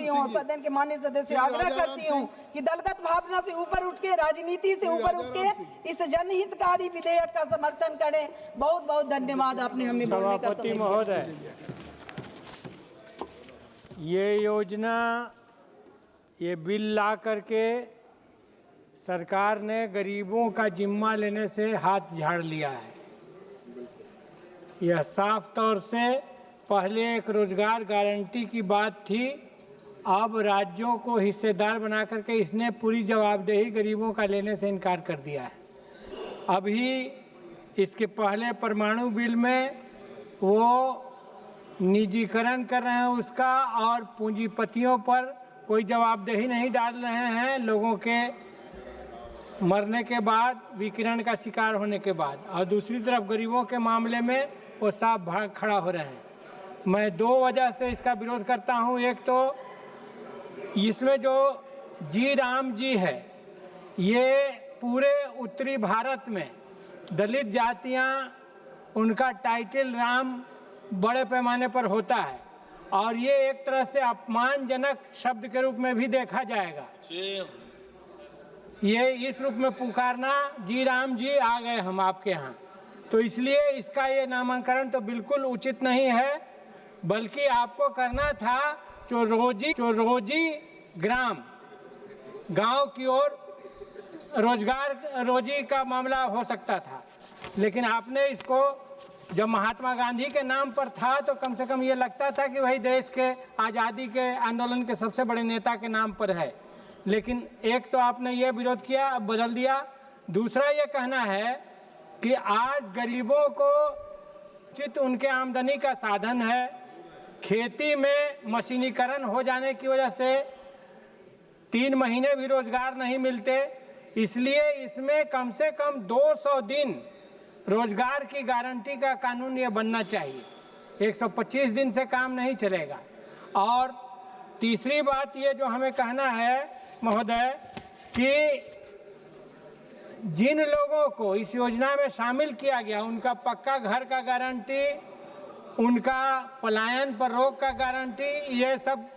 करती हूँ, सदन के माननीय सदस्य आग्रह करती हूँ कि दलगत भावना से ऊपर उठ के, राजनीति से ऊपर उठ के इस जनहितकारी विधेयक का समर्थन करें। बहुत बहुत धन्यवाद, आपने हमें बोलने का समय दिया। महोदय, ये योजना, ये बिल ला करके सरकार ने गरीबों का जिम्मा लेने से हाथ झाड़ लिया है। यह साफ तौर से पहले एक रोजगार गारंटी की बात थी, अब राज्यों को हिस्सेदार बना करके इसने पूरी जवाबदेही गरीबों का लेने से इनकार कर दिया है। अभी इसके पहले परमाणु बिल में वो निजीकरण कर रहे हैं उसका, और पूंजीपतियों पर कोई जवाबदेही नहीं डाल रहे हैं लोगों के मरने के बाद, विकिरण का शिकार होने के बाद, और दूसरी तरफ गरीबों के मामले में वो साफ भाग खड़ा हो रहे हैं। मैं दो वजह से इसका विरोध करता हूं। एक तो इसमें जो जी राम जी है, ये पूरे उत्तरी भारत में दलित जातियां, उनका टाइटल राम बड़े पैमाने पर होता है, और ये एक तरह से अपमानजनक शब्द के रूप में भी देखा जाएगा। ये इस रूप में पुकारना, जी राम जी आ गए हम आपके यहाँ, तो इसलिए इसका ये नामांकन तो बिल्कुल उचित नहीं है। बल्कि आपको करना था रोजी ग्राम, गांव की ओर रोजी का मामला हो सकता था, लेकिन आपने इसको, जब महात्मा गांधी के नाम पर था तो कम से कम ये लगता था कि वही देश के आज़ादी के आंदोलन के सबसे बड़े नेता के नाम पर है। लेकिन एक तो आपने ये विरोध किया, अब बदल दिया। दूसरा ये कहना है कि आज गरीबों को उचित उनके आमदनी का साधन है, खेती में मशीनीकरण हो जाने की वजह से 3 महीने भी रोजगार नहीं मिलते, इसलिए इसमें कम से कम 200 दिन रोजगार की गारंटी का कानून ये बनना चाहिए। 125 दिन से काम नहीं चलेगा। और तीसरी बात ये जो हमें कहना है महोदय, कि जिन लोगों को इस योजना में शामिल किया गया, उनका पक्का घर का गारंटी, उनका पलायन पर रोक का गारंटी, ये सब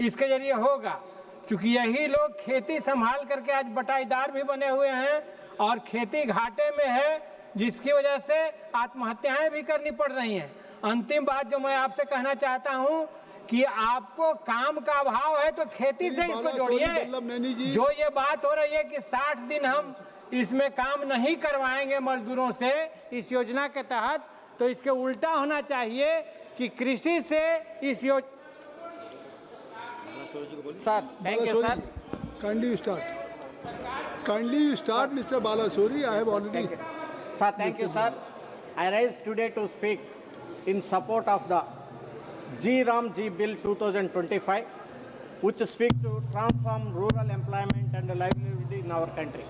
इसके जरिए होगा। क्योंकि यही लोग खेती संभाल करके आज बटाईदार भी बने हुए हैं और खेती घाटे में है, जिसकी वजह से आत्महत्याएं भी करनी पड़ रही हैं। अंतिम बात जो मैं आपसे कहना चाहता हूं कि आपको काम का अभाव है तो खेती से इसको जोड़िए। जो ये बात हो रही है कि 60 दिन हम इसमें काम नहीं करवाएंगे मजदूरों से इस योजना के तहत, तो इसके उल्टा होना चाहिए कि कृषि से इस योजना। Sir, thank you sir. Kindly you start, Mr. Balasuri. I have already. Sir, thank you, sir. I rise today to speak in support of the G Ram G Bill 2025, which speaks to transform rural employment and livelihood in our country.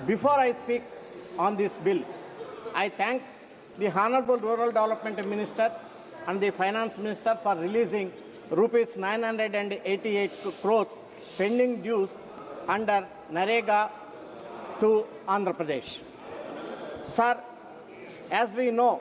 Before I speak on this bill, I thank the Honorable Rural Development Minister and the Finance Minister for releasing rupees 988 crores pending dues under NREGA to Andhra Pradesh. Sir, as we know,